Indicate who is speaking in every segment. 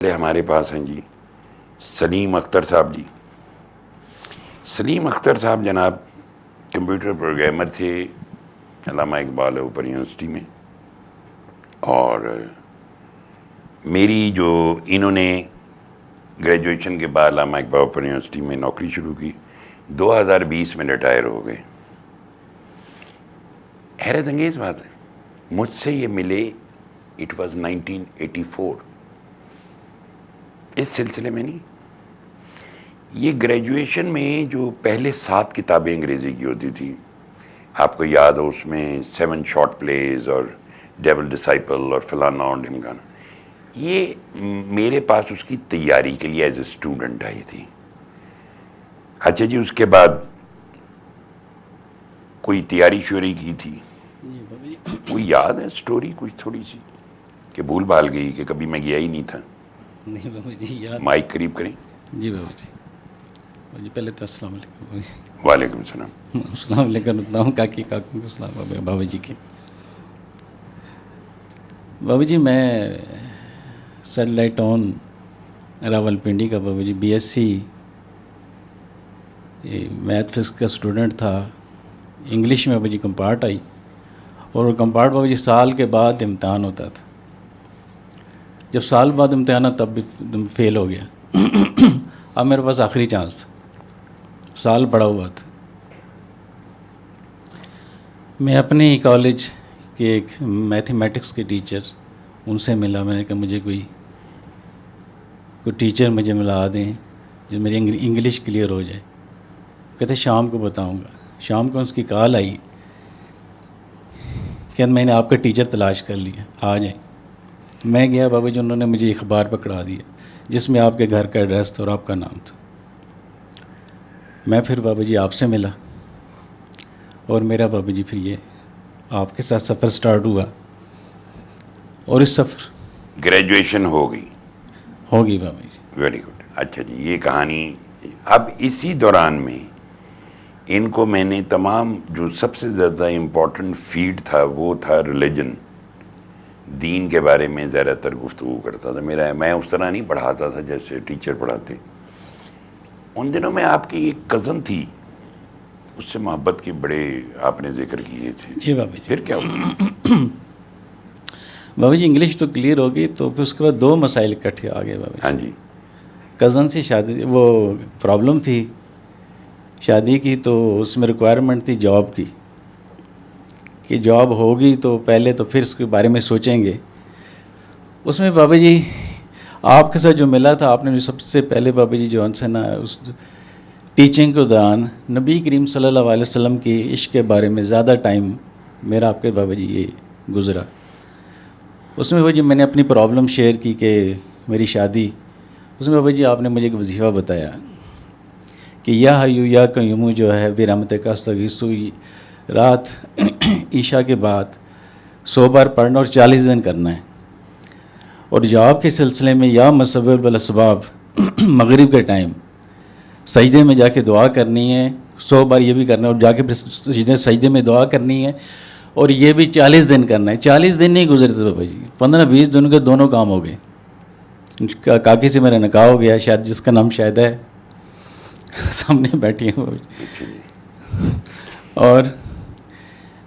Speaker 1: हमारे पास हैं जी सलीम अख्तर साहब जी। सलीम अख्तर साहब जनाब कंप्यूटर प्रोग्रामर थे अल्लामा इकबाल ओपन यूनिवर्सिटी में, और मेरी जो इन्होंने ग्रेजुएशन के बाद अल्लामा इकबाल ओपन यूनिवर्सिटी में नौकरी शुरू की, 2020 में रिटायर हो गए। हैरत अंगेज़ बात है, मुझसे ये मिले, इट वाज 1984। इस सिलसिले में नहीं, ये ग्रेजुएशन में जो पहले 7 किताबें अंग्रेज़ी की होती थी, आपको याद हो, उसमें 7 शॉर्ट प्लेज और डेविल डिसाइपल और फलाना और ढिमकाना, ये मेरे पास उसकी तैयारी के लिए एज ए स्टूडेंट आई थी। अच्छा जी, उसके बाद कोई तैयारी श्योरी की थी, कोई याद है स्टोरी कुछ थोड़ी सी कि भूल भाल गई कि कभी मैं गया ही नहीं था?
Speaker 2: नहीं बाबा जी, याद।
Speaker 1: माइक करीब करें
Speaker 2: जी बाबा जी, पहले तो अस्सलाम वालेकुम।
Speaker 1: वालेकुम सलाम।
Speaker 2: अस्सलाम वालेकुम करता हूँ काकी काकू को सलाम बाबा जी के। बाबा जी, मैं सेटेलाइट ऑन रावलपिंडी का बाबा जी बीएससी मैथ फिजिक्स का स्टूडेंट था। इंग्लिश में बाबा जी कंपार्ट आई, और वो कंपार्ट बाबा जी साल के बाद इम्तहान होता था। जब साल बाद इम्तहान था तब भी फेल हो गया। अब मेरे पास आखिरी चांस था, साल पड़ा हुआ था। मैं अपने ही कॉलेज के एक मैथमेटिक्स के टीचर, उनसे मिला। मैंने कहा मुझे कोई टीचर मुझे मिला दें जो मेरी इंग्लिश क्लियर हो जाए। कहते शाम को बताऊंगा। शाम को उसकी कॉल आई कि मैंने आपका टीचर तलाश कर लिया, आ जाए। मैं गया बाबा जी, उन्होंने मुझे अखबार पकड़ा दिया जिसमें आपके घर का एड्रेस था और आपका नाम था। मैं फिर बाबा जी आपसे मिला, और मेरा बाबा जी फिर ये आपके साथ सफ़र स्टार्ट हुआ, और इस सफ़र
Speaker 1: ग्रेजुएशन होगी
Speaker 2: बाबा जी।
Speaker 1: Very good. अच्छा जी, ये कहानी अब इसी दौरान में इनको मैंने तमाम जो सबसे ज़्यादा इम्पोर्टेंट फीड था वो था रिलीजन, दीन के बारे में ज़्यादातर गुफ्तगू करता था। मैं उस तरह नहीं पढ़ाता था जैसे टीचर पढ़ाते। उन दिनों में आपकी एक कज़न थी, उससे मोहब्बत के बड़े आपने जिक्र किए थे।
Speaker 2: जी बाबा जी।
Speaker 1: फिर क्या हुआ?
Speaker 2: बाबा जी इंग्लिश तो क्लियर हो गई, तो फिर उसके बाद 2 मसाइल इकट्ठे आ गए बाबा
Speaker 1: हाँ
Speaker 2: जी।
Speaker 1: जी।
Speaker 2: कज़न से शादी, वो प्रॉब्लम थी शादी की, तो उसमें रिक्वायरमेंट थी जॉब की, कि जॉब होगी तो पहले तो फिर इसके बारे में सोचेंगे। उसमें बाबा जी आपके साथ जो मिला था, आपने जो सबसे पहले बाबा जी जो है ना, उस टीचिंग के दौरान नबी करीम सल्लल्लाहु अलैहि वसल्लम के इश्क के बारे में ज़्यादा टाइम मेरा आपके बाबा जी ये गुज़रा। उसमें बाबा जी मैंने अपनी प्रॉब्लम शेयर की कि मेरी शादी, उसमें बाबा जी आपने मुझे एक वजीफ़ा बताया कि या हय्यू या कय्यूम जो है बिरहमतिक अस्तगीसु, रात ईशा के बाद 100 बार पढ़ना और 40 दिन करना है। और जवाब के सिलसिले में या मसब्बिल बिल असबाब, मगरिब के टाइम सजदे में जाके दुआ करनी है, 100 बार ये भी करना है, और जाके फिर सजदे में दुआ करनी है, और ये भी 40 दिन करना है। 40 दिन नहीं गुजरे थे बाबा जी, 15-20 दिन के दोनों काम हो गए। काकी से मेरा निकाह हो गया, शायद जिसका नाम शायद है सामने बैठी है बाबा जी। और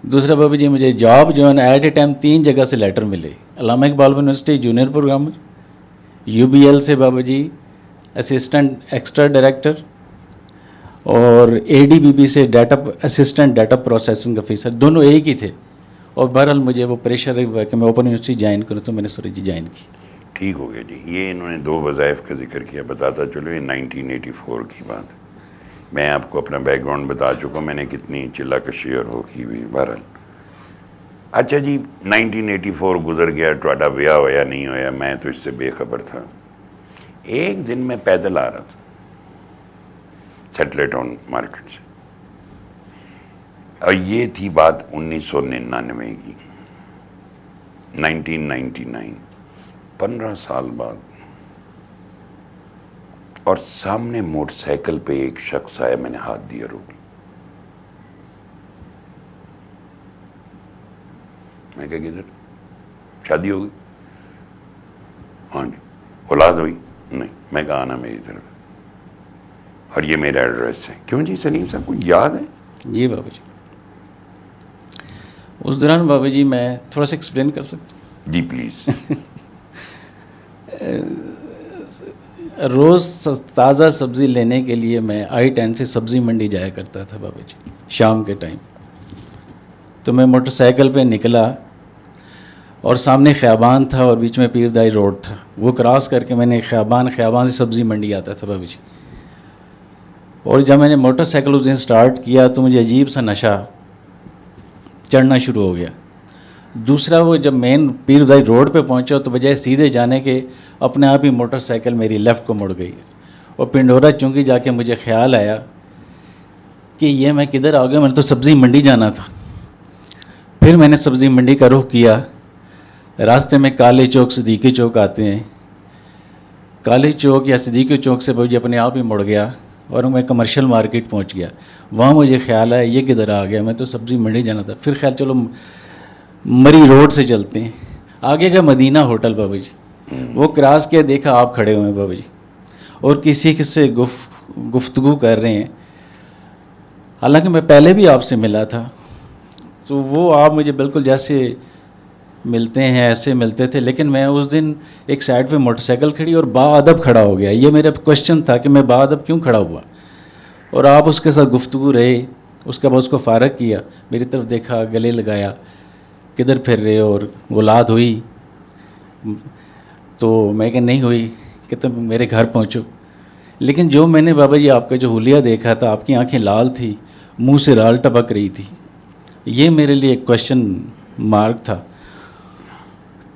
Speaker 2: दूसरा बाबा जी मुझे जॉब जो है ना एट ए टाइम 3 जगह से लेटर मिले। Allama Iqbal university junior programmer, UBL से बाबा जी असिस्टेंट एक्स्ट्रा डायरेक्टर, और एडीबीबी से data assistant data processing officer, दोनों एक ही थे। और बहरहाल मुझे वो प्रेशर हुआ कि मैं ओपन यूनिवर्सिटी ज्वाइन करूँ, तो मैंने सूरज जी ज्वाइन की।
Speaker 1: ठीक हो गया जी। ये इन्होंने 2 वज़ाइफ का जिक्र किया, बताता चलो ये 1984 की बात है। मैं आपको अपना बैकग्राउंड बता चुका, मैंने कितनी चिल्ला कशी और हो की हुई। बहरहाल अच्छा जी, 1984 गुजर गया, ਤੁਹਾਡਾ ब्याह होया नहीं होया, मैं तो इससे बेखबर था। एक दिन मैं पैदल आ रहा था सेटेलाइट ऑन मार्केट से, और ये थी बात 1999 की, 1999, 15 साल बाद। और सामने मोटरसाइकिल पे एक शख्स आया, मैंने हाथ दिया, रोक। मैं क्या, किधर शादी होगी? हाँ जी। औलाद हुई? नहीं। मैं कहा आना मेरी तरफ और ये मेरा एड्रेस है। क्यों जी सलीम साहब, कुछ याद है?
Speaker 2: जी बाबा जी। उस दौरान बाबा जी मैं थोड़ा सा एक्सप्लेन कर सकता हूँ?
Speaker 1: जी प्लीज़।
Speaker 2: रोज़ ताज़ा सब्ज़ी लेने के लिए मैं I-10 से सब्ज़ी मंडी जाया करता था बाबा जी, शाम के टाइम। तो मैं मोटरसाइकिल पे निकला और सामने ख़ियाबान था और बीच में पीरदाई रोड था। वो क्रॉस करके मैंने ख़ियाबान से सब्ज़ी मंडी आता था बाबा जी। और जब मैंने मोटरसाइकिल उस दिन स्टार्ट किया तो मुझे अजीब सा नशा चढ़ना शुरू हो गया। दूसरा, वो जब मेन पीरदाई रोड पे पहुंचा तो बजाय सीधे जाने के अपने आप ही मोटरसाइकिल मेरी लेफ़्ट को मुड़ गई और पिंडोरा चुंगी जाके मुझे ख़्याल आया कि ये मैं किधर आ गया, मैंने तो सब्ज़ी मंडी जाना था। फिर मैंने सब्ज़ी मंडी का रुख किया। रास्ते में काले चौक सिद्दीकी चौक आते हैं, काले चौक या सिद्दीकी चौक से मुझे अपने आप ही मुड़ गया और मैं कमर्शियल मार्केट पहुंच गया। वहाँ मुझे ख्याल आया ये किधर आ गया, मैं तो सब्ज़ी मंडी जाना था। फिर ख्याल चलो मरी रोड से चलते हैं। आगे का मदीना होटल बाबा जी, वो क्रॉस किया, देखा आप खड़े हुए हैं बाबा जी और किसी से गुफ्तगू कर रहे हैं। हालांकि मैं पहले भी आपसे मिला था, तो वो आप मुझे बिल्कुल जैसे मिलते हैं ऐसे मिलते थे, लेकिन मैं उस दिन एक साइड पे मोटरसाइकिल खड़ी और बाअदब खड़ा हो गया। ये मेरा क्वेश्चन था कि मैं बाअदब क्यों खड़ा हुआ, और आप उसके साथ गुफ्तगू रहे। उसके बाद उसको फ़ारग किया, मेरी तरफ देखा, गले लगाया, किधर फिर रहे हो और औलाद हुई? तो मैं कहा नहीं हुई। कि तुम मेरे घर पहुँचो। लेकिन जो मैंने बाबा जी आपका जो हुलिया देखा था, आपकी आंखें लाल थी, मुंह से लाल टपक रही थी, ये मेरे लिए एक क्वेश्चन मार्क था।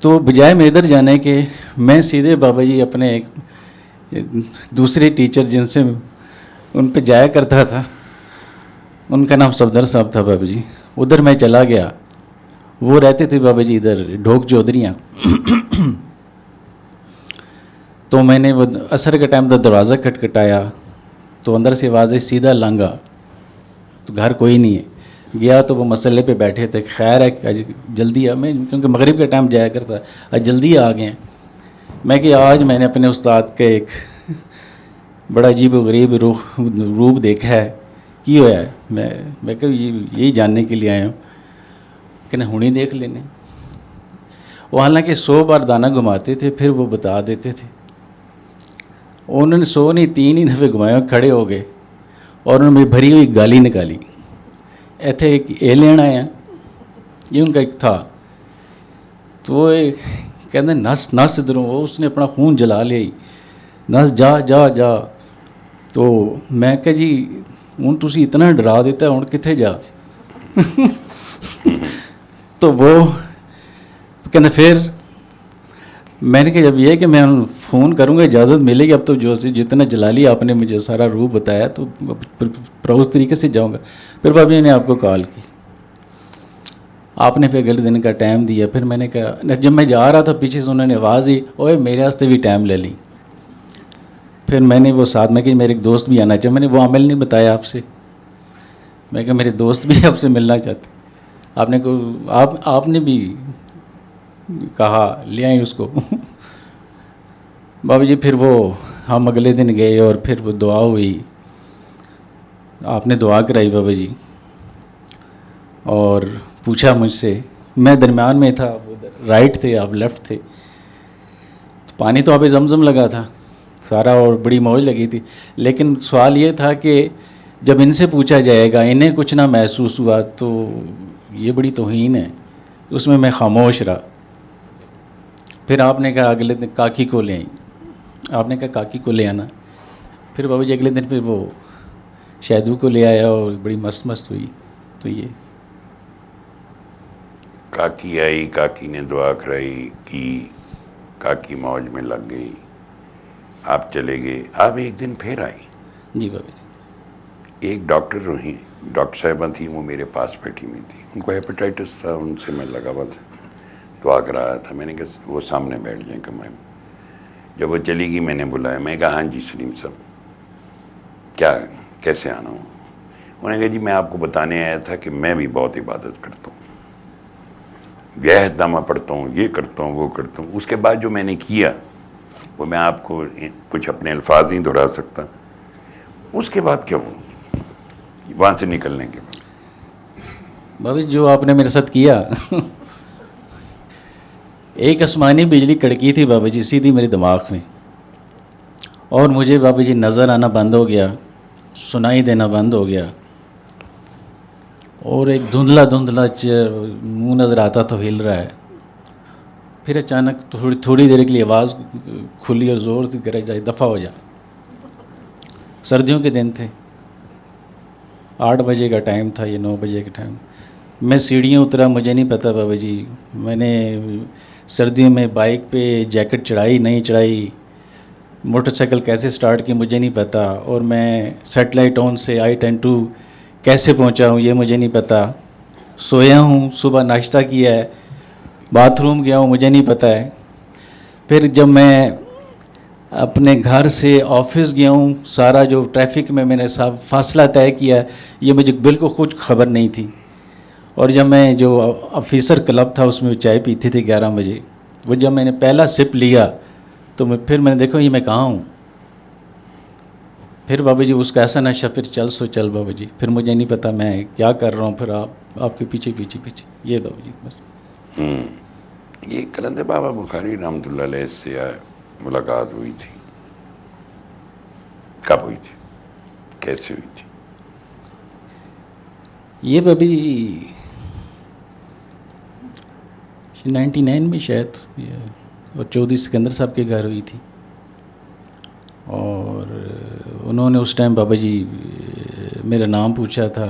Speaker 2: तो बजाय मैं इधर जाने के मैं सीधे बाबा जी अपने एक दूसरे टीचर जिनसे उन पे जाया करता था, उनका नाम सफदर साहब था बाबा जी, उधर मैं चला गया। वो रहते थे बाबा जी इधर ढोक चौधरियाँ। तो मैंने वो असर के टाइम का दरवाज़ा खटखटाया तो अंदर से आवाज़ आई सीधा लांगा, तो घर कोई नहीं है। गया तो वो मसले पे बैठे थे। खैर है कि आज जल्दी आ, मैं क्योंकि मगरिब के टाइम जाया करता, आज जल्दी आ गए। मैं कि आज मैंने अपने उस्ताद का एक बड़ा अजीब व गरीब रूप देखा है, की होया है? मैं कह यही जानने के लिए आया हूँ कि ना हुणी देख लेने। वो हालांकि 100 बार दाना घुमाते थे, फिर वो बता देते थे। उन्होंने 100 नहीं 3 ही दफ़े घुमाया, खड़े हो गए और उन्होंने मेरी भरी हुई गाली निकाली। इतने एक ए लेना आया, ये उनका एक था। तो वो कहते नस नस इधरों, वो उसने अपना खून जला लिया ही, नस जा जा जा। तो मैं कहा जी हूँ तुसी इतना डरा देता हूँ कितने जा। तो वो कहते फिर मैंने कहा जब ये कि मैं फ़ोन करूँगा इजाज़त मिलेगी, अब तो जो जितना जला लिया आपने मुझे सारा रूप बताया तो उस तरीके से जाऊँगा। फिर बाबी ने आपको कॉल की, आपने फिर अगले दिन का टाइम दिया। फिर मैंने कहा, जब मैं जा रहा था पीछे से उन्होंने आवाज़ दी, ओए मेरे वास्ते भी टाइम ले ली। फिर मैंने वो साथ में कि मेरे एक दोस्त भी आना चाहिए, मैंने वो अमल नहीं बताया आपसे। मैं कहा मेरे दोस्त भी आपसे मिलना चाहते। आपने को आपने भी कहा ले आई उसको। बाबा जी फिर वो हम अगले दिन गए और फिर वो दुआ हुई, आपने दुआ कराई बाबा जी, और पूछा मुझसे, मैं दरमियान में था, वो राइट थे आप लेफ़्ट थे। तो पानी तो आप जमजम लगा था सारा और बड़ी मौज लगी थी। लेकिन सवाल ये था कि जब इनसे पूछा जाएगा इन्हें कुछ ना महसूस हुआ तो ये बड़ी तौहीन है। उसमें मैं खामोश रहा। फिर आपने कहा अगले दिन काकी को ले आई, आपने कहा काकी को ले आना। फिर बाबा जी अगले दिन फिर वो शहदू को ले आया और बड़ी मस्त मस्त हुई। तो ये
Speaker 1: काकी आई, काकी ने दुआ कराई की, काकी मौज में लग गई, आप चले गए। आप एक दिन फिर आई।
Speaker 2: जी बाबा जी।
Speaker 1: एक डॉक्टर रही, डॉक्टर साहिबा थी, वो मेरे पास बैठी हुई थी, उनको हेपेटाइटिस था, उनसे मैं लगा हुआ था, दुआ कराया था। मैंने कहा वो सामने बैठ जाए कमरे में। जब वो चली गई मैंने बुलाया, मैं कहा हाँ जी सलीम साहब क्या कैसे आना हूँ? उन्होंने कहा जी मैं आपको बताने आया था कि मैं भी बहुत इबादत करता हूँ, वहदनामा पढ़ता हूँ, ये करता हूँ वो करता हूँ। उसके बाद जो मैंने किया वो मैं आपको कुछ अपने अल्फाज नहीं दोहरा सकता। उसके बाद क्या हुआ वहाँ से निकलने के बाद?
Speaker 2: बाबा जी जो आपने मेरे साथ किया एक आसमानी बिजली कड़की थी बाबा जी सीधी मेरे दिमाग में, और मुझे बाबा जी नज़र आना बंद हो गया, सुनाई देना बंद हो गया, और एक धुंधला धुंधला मुंह नज़र आता तो हिल रहा है। फिर अचानक थोड़ी देर के लिए आवाज़ खुली और ज़ोर से करे जाए दफ़ा हो जा। सर्दियों के दिन थे, 8 बजे का टाइम था या 9 बजे का टाइम। मैं सीढ़ियाँ उतरा, मुझे नहीं पता बाबा जी मैंने सर्दियों में बाइक पे जैकेट चढ़ाई नहीं चढ़ाई, मोटरसाइकिल कैसे स्टार्ट की मुझे नहीं पता, और मैं सेटेलाइट ऑन से I-10 कैसे पहुंचा हूँ ये मुझे नहीं पता। सोया हूँ, सुबह नाश्ता किया है, बाथरूम गया हूँ मुझे नहीं पता है। फिर जब मैं अपने घर से ऑफिस गया हूँ, सारा जो ट्रैफिक में मैंने सब फासला तय किया ये मुझे बिल्कुल कुछ खबर नहीं थी। और जब मैं जो ऑफिसर क्लब था उसमें चाय पीते थे 11 बजे, वो जब मैंने पहला सिप लिया तो मैंने देखो ये मैं कहाँ हूँ। फिर बाबा जी उसका ऐसा नशा, फिर चल सो चल बाबा जी, फिर मुझे नहीं पता मैं क्या कर रहा हूँ, फिर आपके पीछे पीछे पीछे ये बाबा जी बस।
Speaker 1: ये कलंदर बाबा बुखारी रहमतुल्लाह अलैह से मुलाकात हुई थी, कब हुई थी, कैसे हुई थी?
Speaker 2: ये बाबा जी 99 में शायद, और चौधरी सिकंदर साहब के घर हुई थी। और उन्होंने उस टाइम बाबा जी मेरा नाम पूछा था,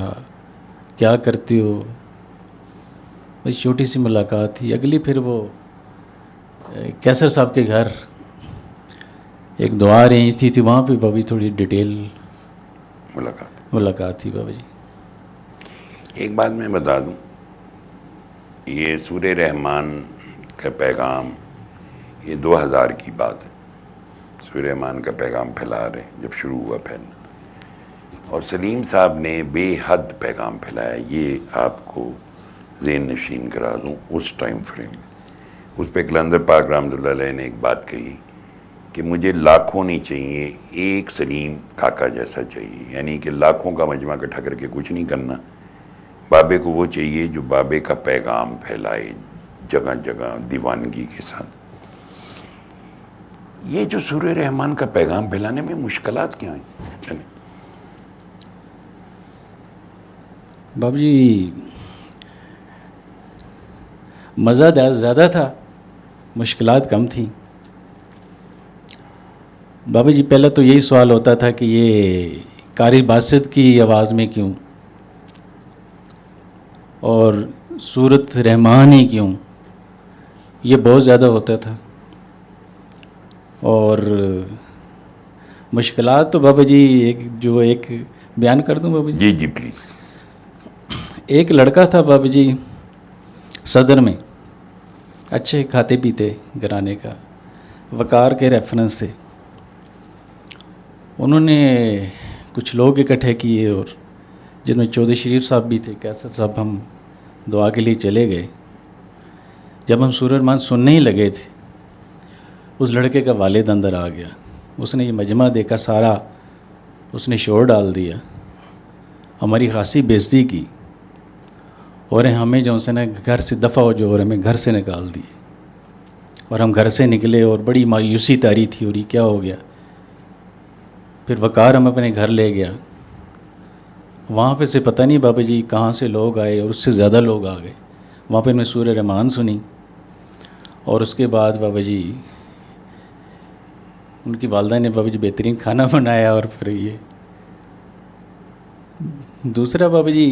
Speaker 2: क्या करते हो, बस छोटी सी मुलाकात थी। अगली फिर वो कैसर साहब के घर एक दुआ अरेंज थी वहाँ पे बाबा जी थोड़ी डिटेल मुलाकात थी बाबा जी।
Speaker 1: एक बात मैं बता दूं, ये सूरे रहमान का पैगाम ये 2000 की बात है। सूरे रहमान का पैगाम फैला रहे जब शुरू हुआ फैलना, और सलीम साहब ने बेहद पैगाम फैलाया। ये आपको ज़हन नशीन करा दूं उस टाइम फ्रेम में। उस पर कलंदर पाक रहमतुल्लाह अलैह ने एक बात कही कि मुझे लाखों नहीं चाहिए, एक सलीम काका जैसा चाहिए। यानी कि लाखों का मजमा इकट्ठा करके कुछ नहीं करना, बाबे को वो चाहिए जो बाबे का पैगाम फैलाए जगह जगह दीवानगी के साथ। ये जो सूरे रहमान का पैगाम फैलाने में मुश्किलात क्या हैं? चलें
Speaker 2: बाबा जी मज़ा ज़्यादा था, मुश्किलात कम थी। बाबा जी पहले तो यही सवाल होता था कि ये कारी बासित की आवाज़ में क्यों, और सूरत रहमान ही क्यों, ये बहुत ज़्यादा होता था। और मुश्किलात तो बाबा जी एक बयान कर दूं बाबा जी?
Speaker 1: जी जी प्लीज़।
Speaker 2: एक लड़का था बाबा जी सदर में, अच्छे खाते पीते घराने का, वकार के रेफरेंस से। उन्होंने कुछ लोग इकट्ठे किए और जिनमें चौधरी शरीफ साहब भी थे, कैसर साहब। हम दुआ के लिए चले गए। जब हम सूरह रहमान सुनने ही लगे थे, उस लड़के का वालिद अंदर आ गया। उसने ये मजमा देखा सारा, उसने शोर डाल दिया, हमारी खासी बेइज्जती की, और हमें जो से ना घर से दफ़ा हो जो, और हमें घर से निकाल दिए। और हम घर से निकले और बड़ी मायूसी तारी थी, और ये क्या हो गया। फिर वकार हम अपने घर ले गया। वहाँ पे से पता नहीं बाबा जी कहाँ से लोग आए, और उससे ज़्यादा लोग आ गए। वहाँ पे मैं सूरह रहमान सुनी, और उसके बाद बाबा जी उनकी वालदा ने बाबा जी बेहतरीन खाना बनाया। और फिर ये दूसरा बाबा जी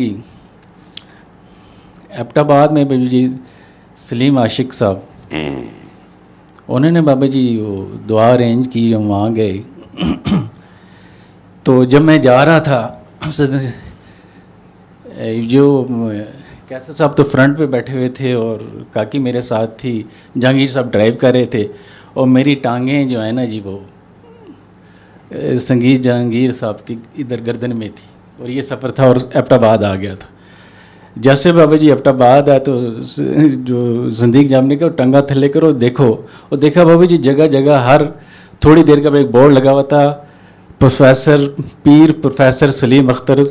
Speaker 2: एबटाबाद में बाबा जी सलीम आशिक साहब, उन्होंने बाबा जी वो दुआ अरेंज की, हम वहाँ गए। तो जब मैं जा रहा था, जो कैसर साहब तो फ्रंट पे बैठे हुए थे और काकी मेरे साथ थी, जहांगीर साहब ड्राइव कर रहे थे, और मेरी टांगें जो है ना जी वो संगीत जहांगीर साहब की इधर गर्दन में थी। और ये सफ़र था और एबटाबाद आ गया था। जैसे बाबा जी एबटाबाद आए तो जो जंदीक जामने का टंगा थले करो देखो, और देखा बाबा जी जगह जगह हर थोड़ी देर का एक बोर्ड लगा हुआ था, प्रोफेसर सलीम अख्तर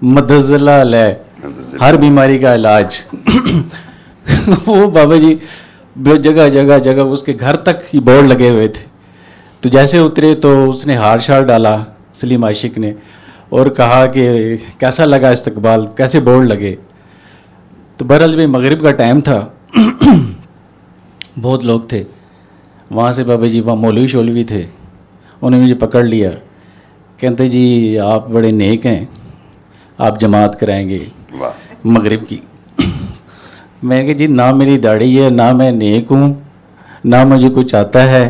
Speaker 2: मदज़ल्ला अलैह, हर बीमारी का इलाज। वो बाबा जी जगह जगह जगह उसके घर तक ही बोर्ड लगे हुए थे। तो जैसे उतरे तो उसने हार शार डाला सलीम आशिक ने और कहा कि कैसा लगा इस्तकबाल, कैसे बोर्ड लगे। तो बहरहाल भाई मगरिब का टाइम था, बहुत लोग थे वहाँ से। बाबा जी वहाँ मौलवी शौलवी थे, उन्होंने मुझे पकड़ लिया, कहते जी आप बड़े नेक हैं, आप जमात कराएंगे
Speaker 1: वाह।
Speaker 2: मगरिब की। मैंने कहा जी ना मेरी दाढ़ी है, ना मैं नेक हूँ, ना मुझे कुछ आता है।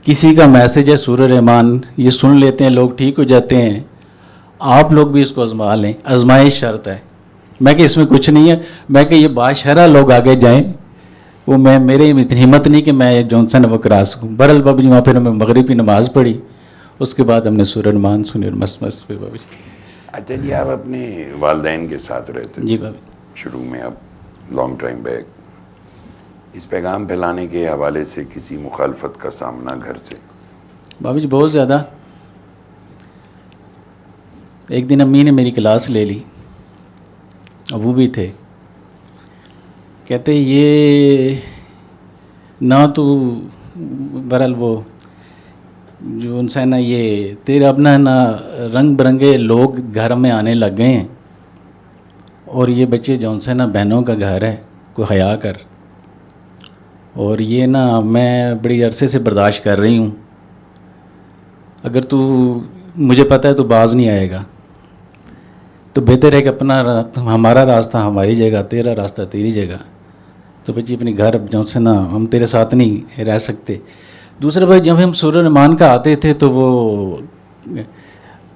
Speaker 2: किसी का मैसेज है सूरह रहमान, ये सुन लेते हैं लोग, ठीक हो जाते हैं, आप लोग भी इसको आजमा लें, आजमाइश शर्त है। मैं कि इसमें कुछ नहीं है, मैं कि ये बादशाह लोग आगे जाएं, वो मैं मेरे में इतनी हिम्मत नहीं कि मैं जॉनसन वो करा सकूँ। बहरहाल बाबा जी वहाँ फिर हमें मगरिब की नमाज़ पढ़ी, उसके बाद हमने सूरह रहमान सुनी और मस्त मस्त पे बाबा जी।
Speaker 1: अच्छा जी, आप अपने वालदैन के साथ रहते थे
Speaker 2: जी बाबा।
Speaker 1: शुरू में, अब लॉन्ग टाइम बैक, इस पैगाम फैलाने के हवाले से किसी मुखालफत का सामना घर से?
Speaker 2: बाबा जी बहुत ज़्यादा। एक दिन अम्मी ने मेरी क्लास ले ली, अबू भी थे, कहते ये ना तो बहरहाल वो जो उनसे ना ये तेरे अपना ना रंग बिरंगे लोग घर में आने लग गए हैं और ये बच्चे जो उनसे ना बहनों का घर है, कोई हया कर। और ये ना मैं बड़ी अरसे से बर्दाश्त कर रही हूँ, अगर तू मुझे पता है तो बाज नहीं आएगा, तो बेहतर है कि अपना हमारा रास्ता हमारी जगह, तेरा रास्ता तेरी जगह। तो बच्ची अपनी घर जो से ना हम तेरे साथ नहीं रह सकते। दूसरा भाई जब हम सूरह रहमान का आते थे तो वो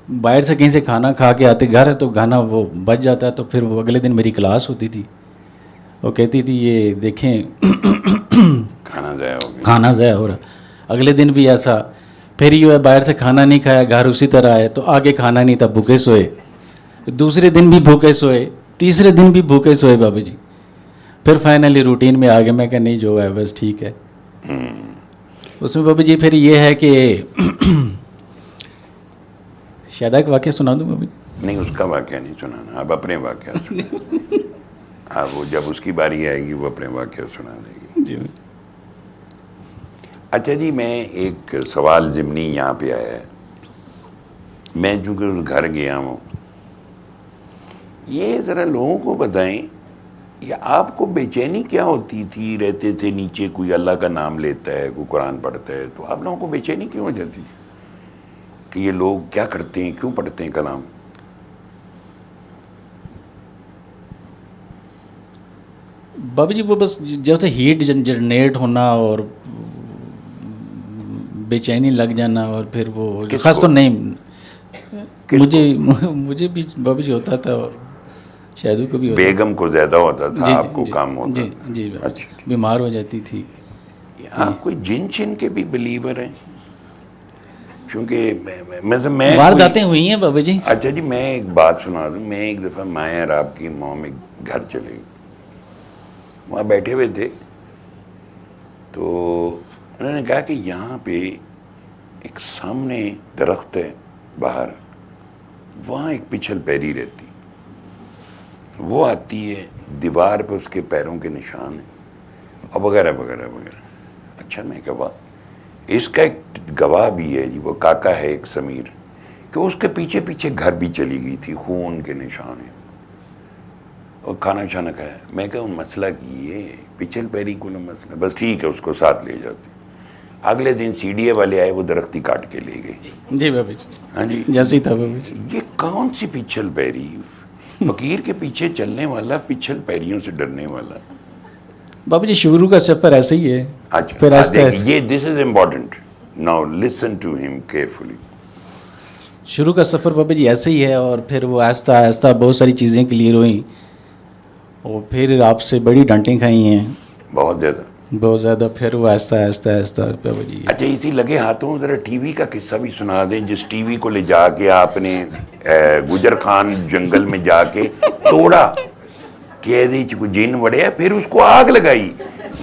Speaker 2: बाहर से कहीं से खाना खा के आते घर है तो खाना वो बच जाता है, तो फिर वो अगले दिन मेरी क्लास होती थी, वो कहती थी ये देखें
Speaker 1: खाना ज़ाया हो गया,
Speaker 2: खाना ज़ाया हो रहा। अगले दिन भी ऐसा, फिर ये है बाहर से खाना नहीं खाया, घर उसी तरह आए तो आगे खाना नहीं था, भूखे सोए। दूसरे दिन भी भूखे सोए, तीसरे दिन भी भूखे सोए बाबू जी। फिर फाइनली रूटीन में आ गए, मैं कहा नहीं जो है बस ठीक है। उसमें बाबू जी फिर ये है कि शायद एक वाक़या सुना दूँ बाबू जी?
Speaker 1: नहीं उसका वाक़या नहीं सुनाना, आप अपने वाक़या सुनाना। आप वो जब उसकी बारी आएगी वो अपने वाक़या सुना देगी।
Speaker 2: जी
Speaker 1: अच्छा जी, मैं एक सवाल ज़िमनी यहाँ पे आया है, मैं चूँकि उस घर गया हूँ, ये ज़रा लोगों को बताएं, या आपको बेचैनी क्या होती थी? रहते थे नीचे, कोई अल्लाह का नाम लेता है, कोई कुरान पढ़ता है, तो आप लोगों को बेचैनी क्यों हो जाती थी कि ये लोग क्या करते हैं, क्यों पढ़ते हैं कलाम?
Speaker 2: बाबू जी वो बस जब से हीट जनरेट होना और बेचैनी लग जाना, और फिर वो खासकर नहीं मुझे भी बाबू जी होता था, और शायद को भी होता
Speaker 1: बेगम को ज़्यादा होता था,
Speaker 2: जी,
Speaker 1: आपको
Speaker 2: जी,
Speaker 1: कम होता
Speaker 2: जी,
Speaker 1: था?
Speaker 2: जी,
Speaker 1: अच्छा,
Speaker 2: बीमार हो जाती थी।
Speaker 1: आप कोई जिन चिन के भी बिलीवर हैं? क्योंकि मैं
Speaker 2: वारदातें हुई हैं बाबू जी।
Speaker 1: अच्छा जी, मैं एक बात सुना दूँ। मैं एक दफ़ा माया और आपकी मॉम एक घर चले गई, वहाँ बैठे हुए थे, तो उन्होंने कहा कि यहाँ पे एक सामने दरख्त है बाहर, वहाँ एक पिछल पैरी रहती, वो आती है, दीवार पे उसके पैरों के निशान हैं और वगैरह वगैरह वगैरह। अच्छा, मैं कहा वाह, इसका एक गवाह भी है जी, वो काका है एक समीर, कि उसके पीछे पीछे घर भी चली गई थी, खून के निशान हैं, और खाना छाना खाया। मैं कहा मसला की ये पिछल पैरी को ना मसला, बस ठीक है, उसको साथ ले जाते। अगले दिन सीडीए वाले आए, वो दरख्ती काट के ले गए।
Speaker 2: जी बाबू जी,
Speaker 1: हाँ जी,
Speaker 2: जैसे ही था बाबू जी।
Speaker 1: ये कौन सी पिछल पैरी? फकीर के पीछे चलने वाला, पिछल पैरियों से डरने वाला।
Speaker 2: बाबू जी शुरू का सफ़र ऐसे ही है।
Speaker 1: अच्छा,
Speaker 2: फिर आहिस्ता आहिस्ता
Speaker 1: ये this is important, now listen to him carefully.
Speaker 2: शुरू का सफ़र बाबू जी ऐसे ही है, और फिर वो आहिस्ता आहिस्ता बहुत सारी चीज़ें क्लियर हुई, और फिर आपसे बड़ी डांटें खाई हैं
Speaker 1: बहुत ज़्यादा,
Speaker 2: बहुत ज़्यादा। फिर वो आहिस्ता आहिस्ता आहिस्ता बाबू जी।
Speaker 1: अच्छा, इसी लगे हाथों ज़रा टीवी का किस्सा भी सुना दें, जिस टीवी को ले जाके आपने गुजर खान जंगल में जाके तोड़ा कि ਇਹਦੇ 'ਚ कोई जिन वड़िया, फिर उसको आग लगाई।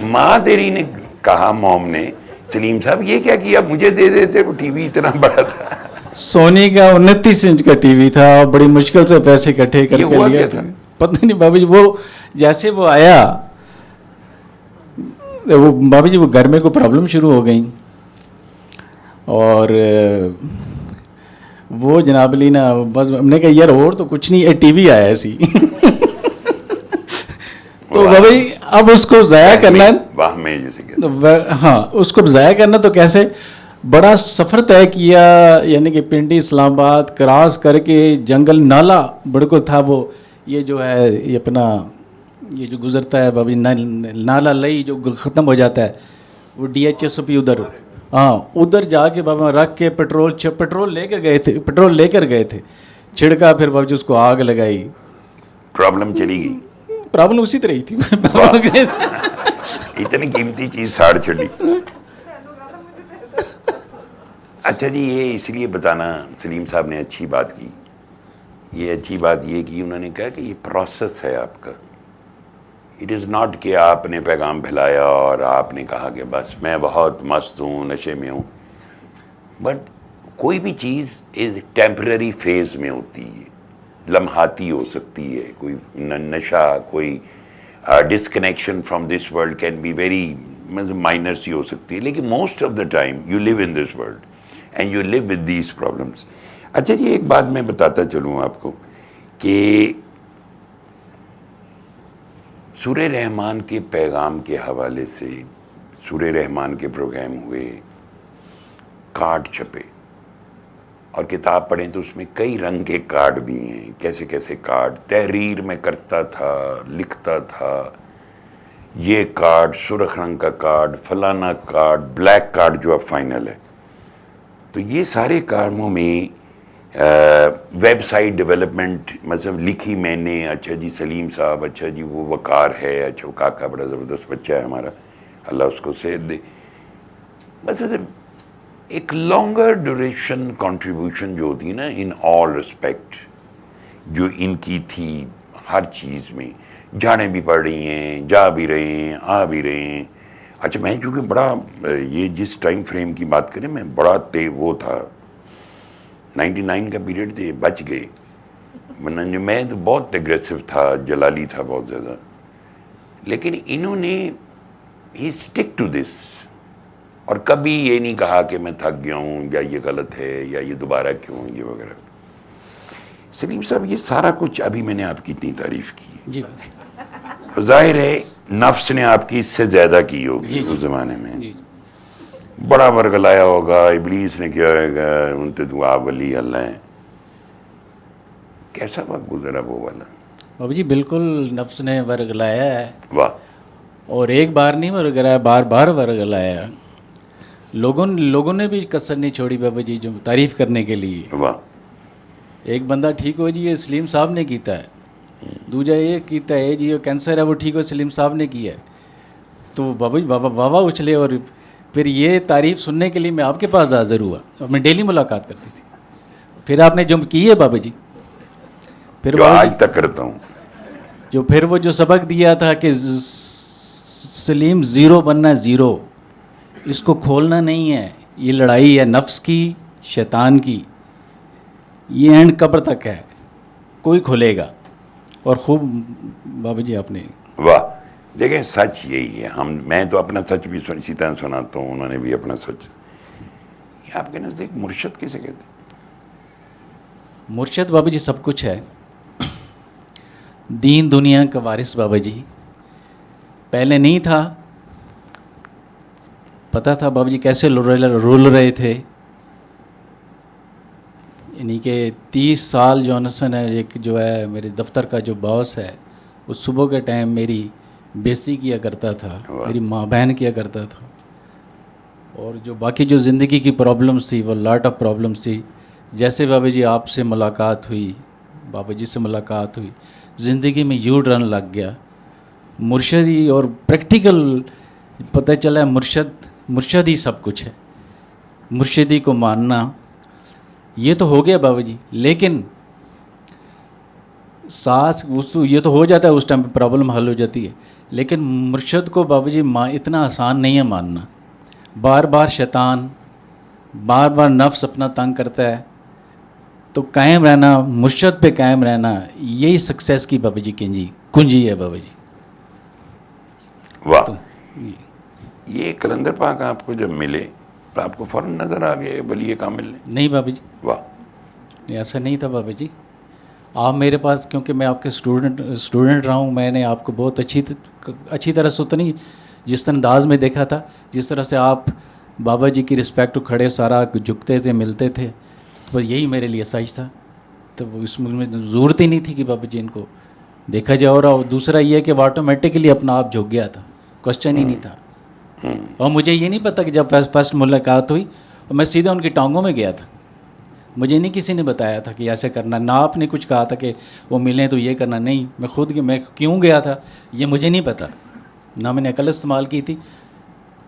Speaker 1: माँ तेरी ने कहा, मॉम ने, सलीम साहब ये क्या किया, मुझे दे देते, वो टीवी इतना बड़ा था।
Speaker 2: सोनी का 29 इंच का टीवी था और बड़ी मुश्किल से पैसे इकट्ठे
Speaker 1: ये
Speaker 2: करके
Speaker 1: हुआ
Speaker 2: लिया
Speaker 1: क्या
Speaker 2: था।
Speaker 1: था?
Speaker 2: पता नहीं बाबू जी, वो जैसे वो आया, वो बाबू जी वो घर में कोई प्रॉब्लम शुरू हो गई और वो जनाब अली ना, बस हमने कहा यार और तो कुछ नहीं, टीवी आया ऐसी। तो
Speaker 1: वाह।
Speaker 2: बाबा जी अब उसको ज़ाया करना है
Speaker 1: वाह में जिसे कहते
Speaker 2: तो हाँ, उसको ज़ाया करना तो कैसे, बड़ा सफ़र तय किया, यानी कि पिंडी इस्लामाबाद क्रॉस करके जंगल नाला बड़को था वो, ये जो है ये अपना ये जो गुज़रता है बाबी नाला लई जो ख़त्म हो जाता है, वो DHS भी उधर, हाँ उधर जाके बाबा रख के पेट्रोल लेकर गए थे, छिड़का, फिर बाबू जी उसको आग लगाई,
Speaker 1: प्रॉब्लम चली गई।
Speaker 2: प्रॉब्लम उसी तरह ही थी।
Speaker 1: इतनी कीमती चीज साड़ चली। अच्छा जी, ये इसलिए बताना, सलीम साहब ने अच्छी बात की, ये अच्छी बात ये की उन्होंने कहा कि ये प्रोसेस है आपका। इट इज़ नॉट कि आपने पैगाम फैलाया और आपने कहा कि बस मैं बहुत मस्त हूँ, नशे में हूँ, बट कोई भी चीज़ इस टेम्पररी फेज़ में होती है, लम्हाती हो सकती है, कोई नशा, कोई disconnection from this world can be very minor सी हो सकती है, लेकिन most of the time you live in this world and you live with these problems. अच्छा जी, एक बात मैं बताता चलूँ आपको कि सूरे रहमान के पैगाम के हवाले से सूरे रहमान के प्रोग्राम हुए, कार्ड छपे, और किताब पढ़ें तो उसमें कई रंग के कार्ड भी हैं, कैसे कैसे कार्ड तहरीर में करता था, लिखता था, ये कार्ड सुर्ख रंग का कार्ड, फलाना कार्ड, ब्लैक कार्ड जो अब फाइनल है। तो ये सारे कामों में वेबसाइट डेवलपमेंट मतलब लिखी मैंने। अच्छा जी सलीम साहब, अच्छा जी वो वकार है, अच्छा वो काका बड़ा ज़बरदस्त बच्चा है हमारा, अल्लाह उसको सेहत दे। बस एक लॉन्गर ड्यूरेशन कंट्रीब्यूशन जो होती है ना, इन ऑल रिस्पेक्ट, जो इनकी थी हर चीज़ में, जाने भी पड़ रही हैं, जा भी रहे हैं, आ भी रहे हैं। अच्छा मैं चूँकि बड़ा ये जिस टाइम फ्रेम की बात करें, मैं बड़ा वो था 99 का पीरियड थे, बच गए, वरना जो मैं तो बहुत एग्रेसिव था, जलाली था बहुत ज़्यादा, लेकिन इन्होंने ही स्टिक टू दिस, और कभी ये नहीं कहा कि मैं थक गया हूँ या ये गलत है या ये दोबारा क्यों, ये वगैरह। सलीम साहब ये सारा कुछ अभी मैंने आपकी इतनी तारीफ़ की
Speaker 2: जी,
Speaker 1: तो जाहिर है नफ्स ने आपकी इससे ज़्यादा की होगी उस ज़माने में,
Speaker 2: जी,
Speaker 1: बड़ा वर्गलाया होगा, इब्लीस ने किया होगा, उनते दुआ वली अल्लाह हैं। कैसा वक्त गुजरा वो वाला?
Speaker 2: बाबू जी बिल्कुल नफ्स ने वर्गलाया है,
Speaker 1: वाह।
Speaker 2: और एक बार नहीं वर्गलाया, बार बार वर्गलाया। लोगों ने भी कसर नहीं छोड़ी बाबा जी जो तारीफ़ करने के लिए।
Speaker 1: वाह।
Speaker 2: एक बंदा ठीक हो जी, ये सलीम साहब ने कीता है, दूजा ये कीता है जी, ये कैंसर है वो ठीक हो सलीम साहब ने किया है। तो बाबा जी बाबा उछले, और फिर ये तारीफ़ सुनने के लिए मैं आपके पास हाज़िर हुआ, और मैं डेली मुलाकात करती थी। फिर आपने जो की है बाबा जी, फिर
Speaker 1: जो
Speaker 2: बाबा
Speaker 1: आज
Speaker 2: जी
Speaker 1: तक करता हूँ,
Speaker 2: जो फिर वो जो सबक दिया था कि सलीम ज़ीरो बनना, ज़ीरो, इसको खोलना नहीं है, ये लड़ाई है नफ्स की, शैतान की, ये एंड कब्र तक है, कोई खोलेगा। और खूब बाबा जी आपने,
Speaker 1: वाह। देखें सच यही है, मैं तो अपना सच भी इसी तरह सुनाता हूँ, उन्होंने भी अपना सच। ये आपके नज़दीक मुर्शद किसे कहते हैं?
Speaker 2: मुर्शद बाबा जी सब कुछ है, दीन दुनिया का वारिस बाबा जी। पहले नहीं था, पता था बाबा जी कैसे रोल रहे थे, यानी कि 30 साल जॉनसन है, एक जो है मेरे दफ्तर का जो बॉस है, वो सुबह के टाइम मेरी बेइज्जती किया करता था, मेरी माँ बहन किया करता था, और जो बाकी जो ज़िंदगी की प्रॉब्लम्स थी वो लॉट ऑफ प्रॉब्लम्स थी। जैसे बाबा जी आपसे मुलाकात हुई, बाबा जी से मुलाकात हुई, ज़िंदगी में यू टर्न लग गया, मुर्शदी और प्रैक्टिकल पता चला है, मुर्शद ही सब कुछ है। मुर्शदी को मानना ये तो हो गया बाबा जी, लेकिन सास ये तो हो जाता है, उस टाइम पे प्रॉब्लम हल हो जाती है, लेकिन मुर्शद को बाबा जी इतना आसान नहीं है मानना। बार बार शैतान, बार बार नफ्स अपना तंग करता है, तो कायम रहना, मुर्शद पे कायम रहना, यही सक्सेस की बाबा जी कुंजी है बाबा जी।
Speaker 1: वाह, ये कलंदर पाक आपको जब मिले तो आपको फ़ौरन नज़र आ गया वली कामिल ने?
Speaker 2: नहीं बाबा जी,
Speaker 1: वाह,
Speaker 2: ऐसा नहीं था बाबा जी। आप मेरे पास, क्योंकि मैं आपके स्टूडेंट रहा हूँ, मैंने आपको बहुत अच्छी तरह से तो नहीं, जिस तरह अंदाज में देखा था, जिस तरह से आप बाबा जी की रिस्पेक्ट खड़े सारा झुकते थे, मिलते थे, तो यही मेरे लिए सच था। तो वो इसमें ज़रूरत ही नहीं थी कि बाबा जी इनको देखा जाए। और दूसरा ये कि वो ऑटोमेटिकली अपना आप झुक गया था, क्वेश्चन ही नहीं था। और मुझे ये नहीं पता कि जब फर्स्ट मुलाकात हुई और मैं सीधे उनकी टांगों में गया था, मुझे नहीं किसी ने बताया था कि ऐसे करना, ना आपने कुछ कहा था कि वो मिलें तो ये करना, नहीं, मैं क्यों गया था ये मुझे नहीं पता, ना मैंने अकल इस्तेमाल की थी,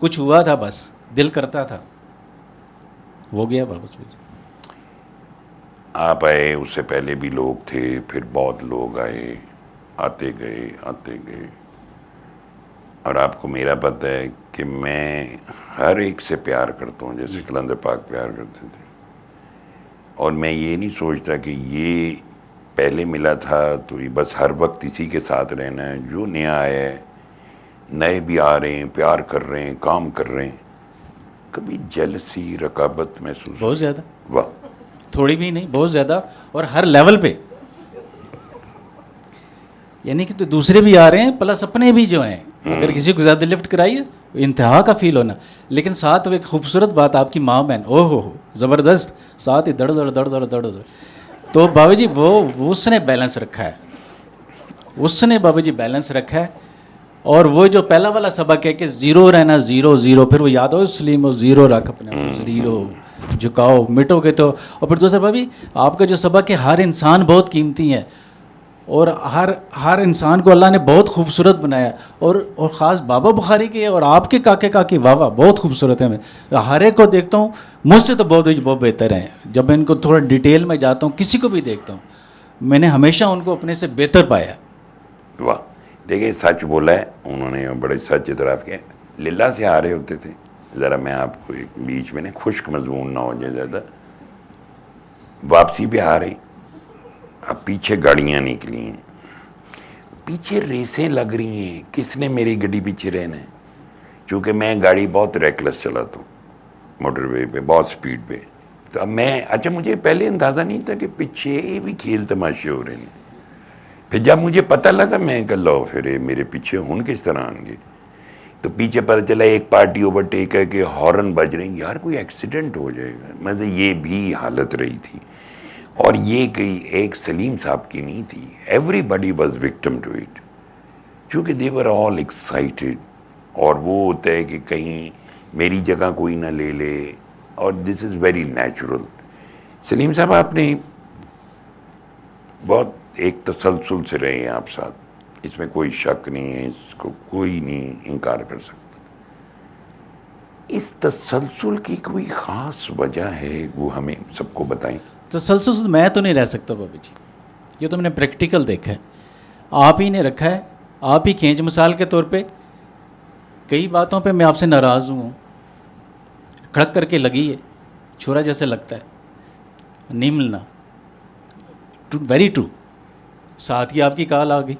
Speaker 2: कुछ हुआ था, बस दिल करता था, हो गया वापस।
Speaker 1: आप आए, उससे पहले भी लोग थे, फिर बहुत लोग आए, आते गए, और आपको मेरा पता है कि मैं हर एक से प्यार करता हूँ जैसे कलंदर पाक प्यार करते थे। और मैं ये नहीं सोचता कि ये पहले मिला था तो ये बस हर वक्त इसी के साथ रहना है। जो नया आया है, नए भी आ रहे हैं, प्यार कर रहे हैं, काम कर रहे हैं, कभी जेलसी, रकाबत महसूस?
Speaker 2: बहुत ज़्यादा।
Speaker 1: वाह,
Speaker 2: थोड़ी भी नहीं, बहुत ज़्यादा, और हर लेवल पे। यानी कि तो दूसरे भी आ रहे हैं, प्लस अपने भी जो हैं, अगर किसी को ज़्यादा लिफ्ट कराइए, इंतहा का फील होना। लेकिन साथ में एक खूबसूरत बात, आपकी माँ बहन, ओह हो ज़बरदस्त, साथ ही दड़ दड़ दड़ दड़ दड़ दड़। तो बाबा जी वो उसने बैलेंस रखा है, उसने बाबा जी बैलेंस रखा है। और वो जो पहला वाला सबक है कि ज़ीरो रहना, ज़ीरो ज़ीरो, फिर वो याद हो सलीम, वो ज़ीरो रख अपने, ज़ीरो झुकाओ, मिटोगे तो। और फिर दूसरा बाबा जी, आपका जो सबक है, हर इंसान बहुत कीमती है, और हर इंसान को अल्लाह ने बहुत खूबसूरत बनाया। और ख़ास बाबा बुखारी के और आपके काके काकी वाह वाह बहुत खूबसूरत है। मैं हर एक को देखता हूँ, मुझसे तो बहुत बेहतर हैं। जब मैं इनको थोड़ा डिटेल में जाता हूँ, किसी को भी देखता हूँ, मैंने हमेशा उनको अपने से बेहतर पाया।
Speaker 1: वाह, देखिए सच बोला है उन्होंने, बड़े सच इतराफ़ किया। लिल्ला से आ रहे होते थे, ज़रा मैं आपको एक बीच में ना खुश्क मजमून ना हो जाए ज़्यादा, वापसी पे आ रही, अब पीछे गाड़ियाँ निकली हैं, पीछे रेसें लग रही हैं, किसने मेरी गड्डी पीछे रहना है। चूँकि मैं गाड़ी बहुत रेकलेस चलाता हूँ मोटरवे पे, बहुत स्पीड पे, तो अब मैं, अच्छा मुझे पहले अंदाज़ा नहीं था कि पीछे भी खेल तमाशे हो रहे हैं। फिर जब मुझे पता लगा, मैं कह लो फिर मेरे पीछे हुन किस तरह आएंगे, तो पीछे पता चला एक पार्टी ओवरटेक है कि हॉर्न बज रहे हैं, यार कोई एक्सीडेंट हो जाएगा। मतलब ये भी हालत रही थी। और ये कोई एक सलीम साहब की नहीं थी, everybody was victim to it, चूँकि दे वर ऑल एक्साइटेड। और वो होता है कि कहीं मेरी जगह कोई ना ले ले, और this is very natural. Salim साहब आपने बहुत एक तसलसल से रहे हैं आप साथ, इसमें कोई शक नहीं है, इसको कोई नहीं इनकार कर सकता। इस तसलसल की कोई ख़ास वजह है, वो हमें सबको बताएं।
Speaker 2: तसलसल मैं तो नहीं रह सकता बाबा जी, ये तो मैंने प्रैक्टिकल देखा है, आप ही ने रखा है, आप ही खींच मिसाल के तौर पे। कई बातों पे मैं आपसे नाराज़ हूँ, खड़क करके लगी है, छुरा जैसे लगता है, नहीं मिलना, वेरी ट्रू। साथ ही आपकी कॉल आ गई,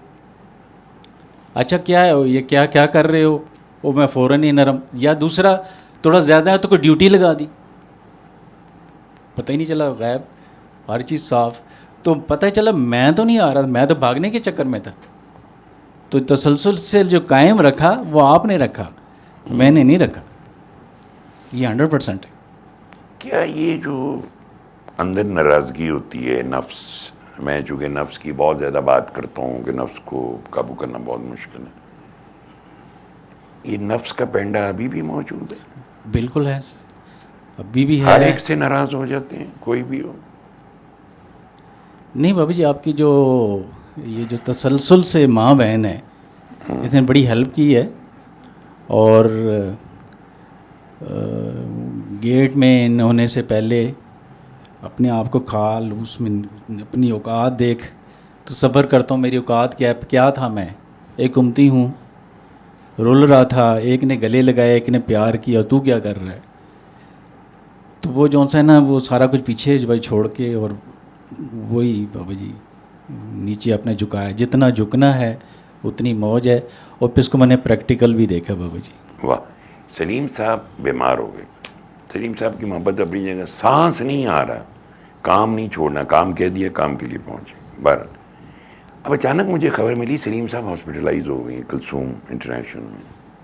Speaker 2: अच्छा क्या है ये, क्या क्या कर रहे हो, वो मैं फ़ौरन ही नरम, या दूसरा थोड़ा ज़्यादा है तो कोई ड्यूटी लगा दी, पता ही नहीं चला, गायब, हर चीज़ साफ। तो पता ही चला मैं तो नहीं आ रहा, मैं तो भागने के चक्कर में था। तो तसलसल से जो कायम रखा वो आपने रखा, मैंने नहीं रखा, ये 100% है।
Speaker 1: क्या ये जो अंदर नाराज़गी होती है, नफ्स, मैं चूँकि नफ्स की बहुत ज़्यादा बात करता हूँ कि नफ्स को काबू करना बहुत मुश्किल है, ये नफ्स का पेंडा अभी भी मौजूद है?
Speaker 2: बिल्कुल है, अभी भी है।
Speaker 1: हर एक से नाराज़ हो जाते हैं, कोई भी हो?
Speaker 2: नहीं बाबू जी, आपकी जो ये जो तसलसल से माँ बहन है, इसने बड़ी हेल्प की है। और गेट में इन होने से पहले अपने आप को खाल, उसमें अपनी औकात देख, तो सफ़र करता हूँ मेरी औकात क्या था। मैं एक उम्मती हूँ, रुल रहा था, एक ने गले लगाया, एक ने प्यार किया, तू क्या कर रहा है। तो वो जो सा है ना, वो सारा कुछ पीछे भाई छोड़ के, और वही बाबा जी नीचे अपने झुकाया, जितना झुकना है उतनी मौज है। और फिर इसको मैंने प्रैक्टिकल भी देखा बाबा जी।
Speaker 1: वाह। सलीम साहब बीमार हो गए। सलीम साहब की मोहब्बत अपनी जगह, सांस नहीं आ रहा, काम नहीं छोड़ना, काम कह दिया, काम के लिए पहुँचे। बहरहाल अब अचानक मुझे खबर मिली सलीम साहब हॉस्पिटलाइज हो गए कुलसूम इंटरनेशनल में।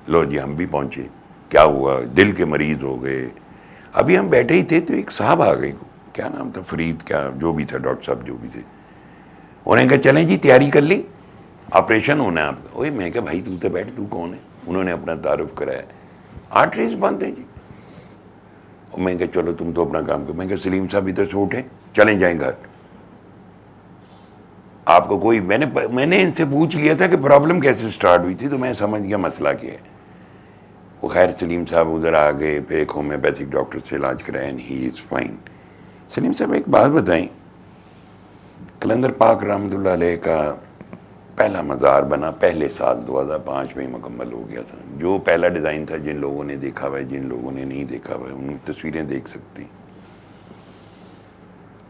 Speaker 1: लो जी हम भी पहुँचे, क्या हुआ, दिल के मरीज़ हो गए। अभी हम बैठे ही थे तो एक साहब आ गए, क्या नाम था, फरीद क्या जो भी था, डॉक्टर साहब जो भी थे। उन्होंने कहा चलें जी तैयारी कर ली, ऑपरेशन होना है आपका। ओए मैं क्या भाई तू तो बैठ, तू कौन है। उन्होंने अपना तारुफ कराया, आर्टरीज बंद है जी। और मैं क्या चलो तुम तो अपना काम करो। मैं क्या सलीम साहब इधर से उठे, चलें जाएं घर। आपको कोई, मैंने इनसे पूछ लिया था कि प्रॉब्लम कैसे स्टार्ट हुई थी, तो मैं समझ गया मसला क्या है। वो खैर सलीम साहब उधर आ गए, फिर एक होम्योपैथिक डॉक्टर से इलाज कराया and he is fine. Salim साहब एक बात बताएं, कलंदर पाक रहमतुल्लाह अलैह का पहला मज़ार बना पहले साल 2005 में मुकम्मल हो गया था। जो पहला डिज़ाइन था, जिन लोगों ने देखा हुआ है, जिन लोगों ने नहीं देखा हुआ है, उन तस्वीरें देख सकते हैं।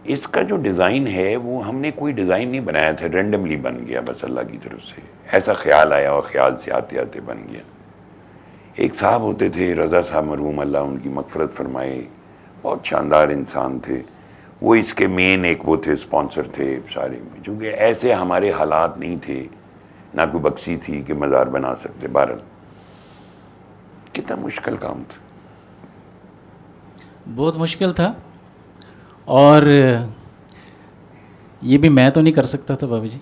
Speaker 1: इसका जो डिज़ाइन है वो हमने कोई डिज़ाइन नहीं बनाया था, रेंडमली बन गया बस अल्लाह की तरफ से। ऐसा ख्याल आया और ख्याल से आते आते बन गया। एक साहब होते थे रज़ा साहब मरहूम, अल्लाह उनकी मग़फ़िरत फरमाए, बहुत शानदार इंसान थे। वो इसके मेन एक वो थे, स्पॉन्सर थे सारे, चूँकि ऐसे हमारे हालात नहीं थे, ना कोई बक्सी थी कि मज़ार बना सकते। बहरहाल कितना मुश्किल काम था,
Speaker 2: बहुत मुश्किल था। और ये भी मैं तो नहीं कर सकता था बाबा जी,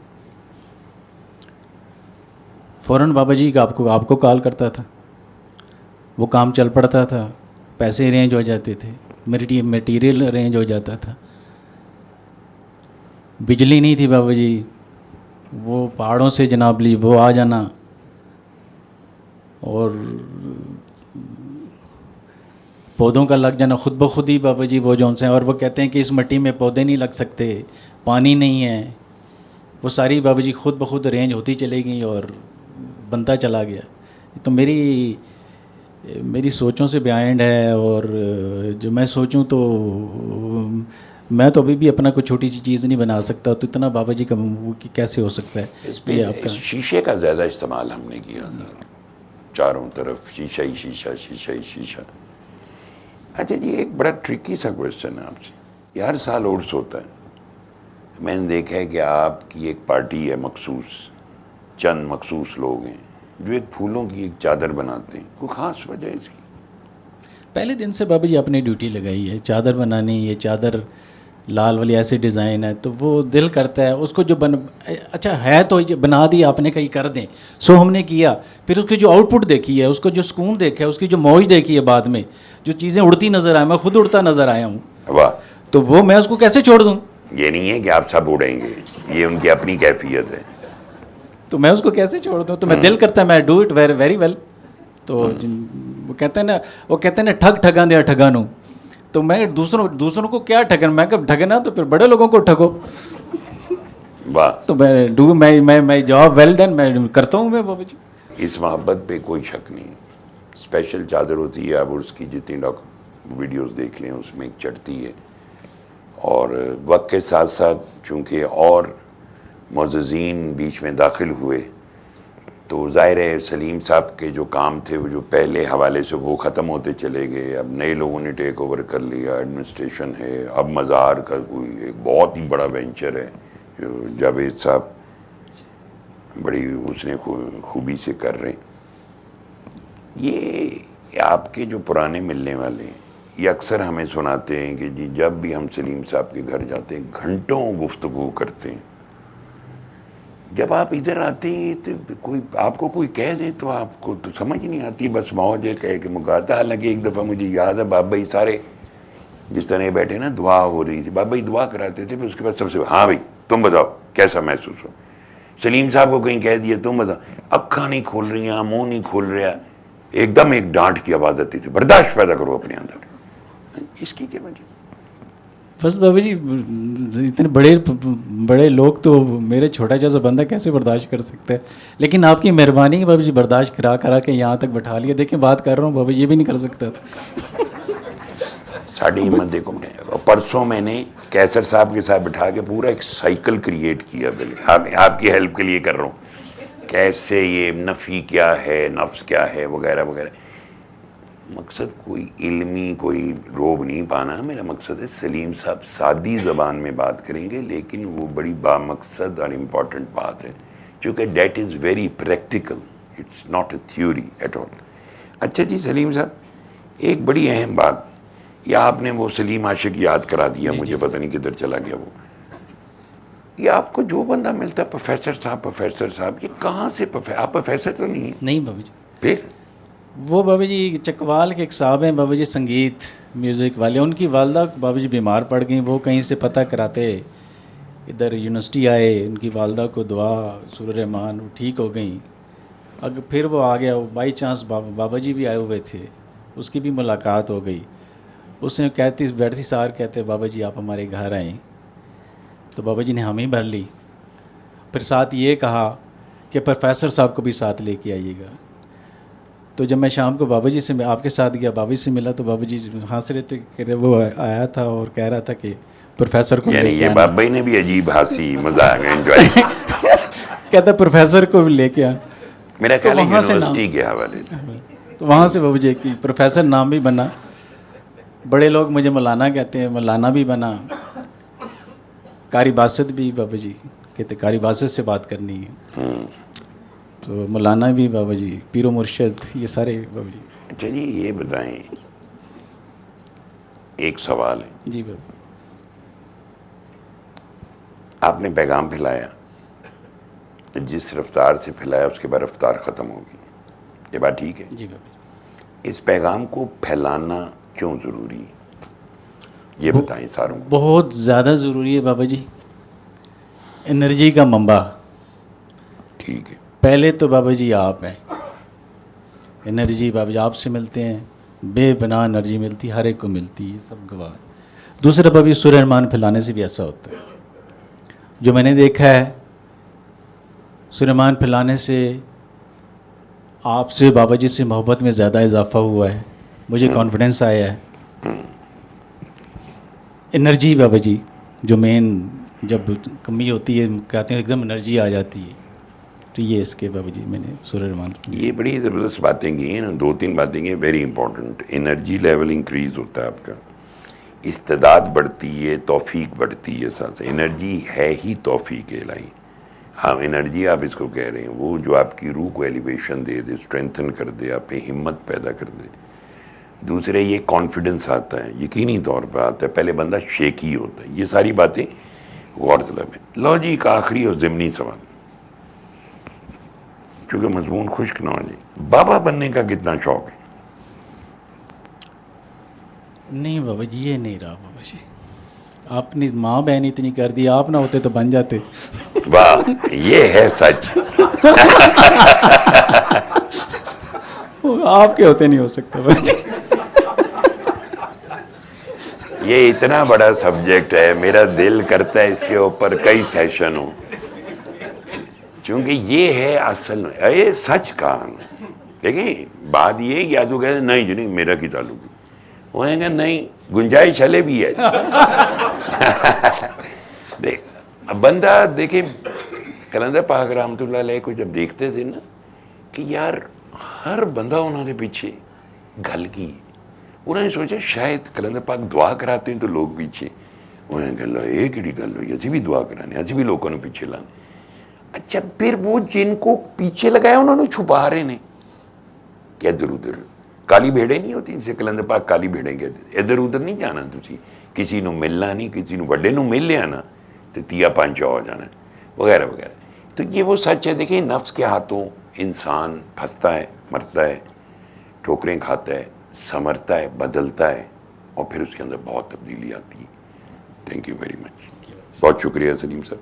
Speaker 2: फ़ौरन बाबा जी का आपको कॉल करता था, वो काम चल पड़ता था, पैसे अरेंज हो जाते थे, मटेरियल अरेंज हो जाता था। बिजली नहीं थी बाबा जी, वो पहाड़ों से जनाब ली वो आ जाना, और पौधों का लग जाना खुद ब खुद ही बाबा जी, वो जौन से हैं। और वो कहते हैं कि इस मिट्टी में पौधे नहीं लग सकते, पानी नहीं है। वो सारी बाबा जी खुद ब खुद अरेंज होती चली गई और बनता चला गया। तो मेरी सोचों से बिहाइंड है। और जो मैं सोचूं तो मैं तो अभी भी अपना कोई छोटी सी चीज़ नहीं बना सकता। तो इतना बाबा जी का वो कैसे हो सकता है।
Speaker 1: इसमें आपका शीशे का ज़्यादा इस्तेमाल हमने किया था, चारों तरफ शीशा ही शीशा, शीशा ही शीशा। अच्छा जी, एक बड़ा ट्रिकी सा क्वेश्चन है आपसे। हर साल उर्स होता है, मैंने देखा है कि आपकी एक पार्टी है मखसूस, चंद मखसूस लोग हैं जो एक फूलों की एक चादर बनाते हैं। कोई ख़ास वजह है इसकी?
Speaker 2: पहले दिन से बाबा जी अपनी ड्यूटी लगाई है, चादर बनानी। ये चादर लाल वाली ऐसी डिज़ाइन है, तो वो दिल करता है उसको जो अच्छा है तो ये बना दी आपने, कहीं कर दें, सो हमने किया। फिर उसकी जो आउटपुट देखी है, उसको जो सुकून देखा है, उसकी जो मौज देखी है, बाद में जो चीज़ें उड़ती नज़र आए, मैं खुद उड़ता नज़र आया हूँ।
Speaker 1: वाह।
Speaker 2: तो वो मैं उसको कैसे छोड़ दूँ।
Speaker 1: ये नहीं है कि आप सब उड़ेंगे, ये उनकी अपनी कैफियत है।
Speaker 2: तो मैं उसको कैसे छोड़ दूँ। तो मैं दिल करता है मैं डू इट वेरी वेल। तो वो कहते हैं ना ठग ठगा दिया ठगा नू। तो मैं दूसरों को क्या ठगन, मैं कब ठगना तो फिर बड़े लोगों को ठगो।
Speaker 1: वाह।
Speaker 2: तो मैं जॉब वेल डन मैं करता हूँ मैं बाबा जी।
Speaker 1: इस मोहब्बत पे कोई शक नहीं। स्पेशल चादर होती है, आप उसकी जितनी वीडियोस देख लें उसमें एक चढ़ती है। और वक्त के साथ साथ चूँकि और मुअज़्ज़िज़ीन बीच में दाखिल हुए, तो ज़ाहिर है सलीम साहब के जो काम थे वो जो पहले हवाले से वो ख़त्म होते चले गए। अब नए लोगों ने टेक ओवर कर लिया, एडमिनिस्ट्रेशन है। अब मज़ार का कोई एक बहुत ही बड़ा वेंचर है जो जावेद साहब बड़ी उसने खूबी से कर रहे हैं। ये आपके जो पुराने मिलने वाले हैं, ये अक्सर हमें सुनाते हैं कि जी जब भी हम सलीम साहब के घर जाते हैं घंटों गुफ्तगू करते हैं। जब आप इधर आते हैं तो आपको कोई कह दे तो आपको तो समझ नहीं आती, बस मौज है कह के मुकाता। हालांकि एक दफ़ा मुझे याद है बाबा ही सारे जिस तरह बैठे ना, दुआ हो रही थी, बाबा ही दुआ कराते थे। फिर उसके बाद सबसे हाँ भाई तुम बताओ कैसा महसूस हो। सलीम साहब को कहीं कह दिया तुम बताओ, अक्खा नहीं खोल रही हैं, मुँह नहीं खोल रहा, एकदम एक डांट की आवाज़ आती थी, बर्दाश्त पैदा करो अपने अंदर। इसकी क्या वजह?
Speaker 2: बस बाबा जी इतने बड़े बड़े लोग तो मेरे छोटा जैसा बंदा कैसे बर्दाश्त कर सकता है, लेकिन आपकी मेहरबानी है बाबा जी, बर्दाश्त करा करा के यहाँ तक बैठा लिया। देखिए बात कर रहा हूँ बाबा, ये भी नहीं कर सकता था।
Speaker 1: साड़ी हिम्मत देखो। परसों मैंने कैसर साहब के साथ बिठा के पूरा एक साइकिल क्रिएट किया। आपकी हेल्प के लिए कर रहा हूँ, कैसे ये नफ़ी क्या है, नफ्स क्या है, वगैरह वगैरह। मकसद कोई इल्मी कोई रोब नहीं पाना, मेरा मकसद है सलीम साहब सादी ज़बान में बात करेंगे, लेकिन वो बड़ी बामकसद और इम्पॉर्टेंट बात है, क्योंकि that is very practical, it's not a theory at all. अच्छा जी सलीम साहब, एक बड़ी अहम बात, या आपने वो सलीम आशिक याद करा दिया मुझे, पता नहीं किधर चला गया वो। ये आपको जो बंदा मिलता है प्रोफेसर साहब, ये कहाँ से आप प्रोफेसर तो नहीं है?
Speaker 2: नहीं बाबा जी।
Speaker 1: फिर
Speaker 2: वो बाबा जी चकवाल के एक साहब हैं बाबा जी, संगीत म्यूज़िक वाले, उनकी वालदा बाबा जी बीमार पड़ गई। वो कहीं से पता कराते इधर यूनिवर्सिटी आए, उनकी वालदा को दुआ सूरह रहमान, वो ठीक हो गई। अगर फिर वो आ गया, वो बाई चांस बाबा जी भी आए हुए थे, उसकी भी मुलाकात हो गई। उसने कहती बैठती सार कहते बाबा जी आप हमारे घर आएँ, तो बाबा जी ने हम ही भर ली। फिर साथ ये कहा कि प्रोफेसर साहब को भी साथ लेके आइएगा। तो जब मैं शाम को बाबा जी से आपके साथ गया, बाबा जी से मिला, तो बाबा जी हंस रहे थे, कह रहे वो आया था और कह रहा था कि प्रोफेसर को
Speaker 1: यानी ये बाबा ने भी अजीब हंसी मजाक एंजॉय
Speaker 2: कहता प्रोफेसर को भी लेके आ।
Speaker 1: मेरा
Speaker 2: तो
Speaker 1: ख्याल है
Speaker 2: वहाँ से
Speaker 1: यूनिवर्सिटी के हवाले से,
Speaker 2: तो वहाँ से बाबा जी की प्रोफेसर नाम भी बना। बड़े लोग मुझे मौलाना कहते हैं, मौलाना भी बना। कारी बासत भी बाबा जी कहते, कारी बासत से बात करनी है, तो मौलाना भी बाबा जी, पीरो मुर्शद, ये सारे बाबा जी।
Speaker 1: अच्छा जी ये बताएं, एक सवाल है
Speaker 2: जी बाबा।
Speaker 1: आपने पैगाम फैलाया, जिस रफ्तार से फैलाया उसके बाद रफ्तार ख़त्म होगी, ये बात ठीक है?
Speaker 2: जी बाबा।
Speaker 1: इस पैगाम को फैलाना क्यों ज़रूरी है, ये बताएं सारों को।
Speaker 2: बहुत ज़्यादा ज़रूरी है बाबा जी, एनर्जी का मंबा।
Speaker 1: ठीक है।
Speaker 2: पहले तो बाबा जी आप हैं, एनर्जी बाबा जी आपसे मिलते हैं, बेपनाह एनर्जी मिलती है, हर एक को मिलती है, सब गवाह। दूसरा बाबा जी सूरह रहमान फैलाने से भी ऐसा होता है, जो मैंने देखा है सूरह रहमान फैलाने से आपसे बाबा जी से मोहब्बत में ज़्यादा इजाफा हुआ है, मुझे कॉन्फिडेंस आया है। एनर्जी बाबा जी जो मेन जब कमी होती है कहते हैं एकदम एनर्जी आ जाती है, तो ये इसके बाबा जी मैंने सूरह रहमान।
Speaker 1: ये बड़ी ज़बरदस्त बातें की हैं ना, 2-3 बातें की, very important. Energy level increase होता है आपका, इस्तेदाद बढ़ती है, तौफीक बढ़ती है। साथ से एनर्जी है ही तौफीक इलाही। हाँ एनर्जी आप इसको कह रहे हैं, वो जो आपकी रूह को एलिवेशन दे दे, स्ट्रेंथन कर दे, आप पे हिम्मत पैदा कर दे। दूसरे ये कॉन्फिडेंस आता है, यकीनी तौर पर आता है, पहले बंदा शेकी होता है। ये सारी बातें गौरतलब है। लो जी एक आखिरी और ज़िमनी सवाल, चूँकि मजमून खुश्क ना हो जाए, बाबा बनने का कितना शौक है?
Speaker 2: नहीं बाबा जी ये नहीं रहा बाबा जी, आपने माँ बहन इतनी कर दी, आप ना होते तो बन जाते।
Speaker 1: वाह ये है सच।
Speaker 2: आपके होते नहीं हो सकता बाबा जी।
Speaker 1: ये इतना बड़ा सब्जेक्ट है, मेरा दिल करता है इसके ऊपर कई सेशन हो, क्योंकि ये है असल में, ये सच कहा। देखिए बात ये या तो कहते नहीं जी नहीं मेरा की ताल्लुक, वो कहेंगे नहीं गुंजाइश हले भी है। देख अब बंदा देखे कलंदर पाक रहमतुल्लाह अलैह को जब देखते थे ना कि यार हर बंदा उन्होंने पीछे गल की, उन्होंने सोचा शायद कलंदर पाक दुआ कराते हैं तो लोग पीछे, उन्होंने कहा ये कि गल हुई, असी भी दुआ कराने, असी भी लोगों ने पीछे लाने। अच्छा फिर वो जिनको पीछे लगाया उन्होंने छुपा रहे ने क्या, इधर उधर काली भेड़े नहीं होती, जिसे कलंदर पाक काली भेड़े कहते, इधर उधर नहीं जाना, तुसी किसी को मिलना नहीं, किसी को वड्डे को मिल लिया ना तो तिया पांचा हो जाना वगैरह वगैरह। तो ये वो सच है। देखिए नफ्स के हाथों इंसान फंसता है, मरता है, ठोकरें खाता है, संवरता है, बदलता है, और फिर उसके अंदर बहुत तब्दीली आती है। थैंक यू वेरी मच, बहुत शुक्रिया सलीम साहब।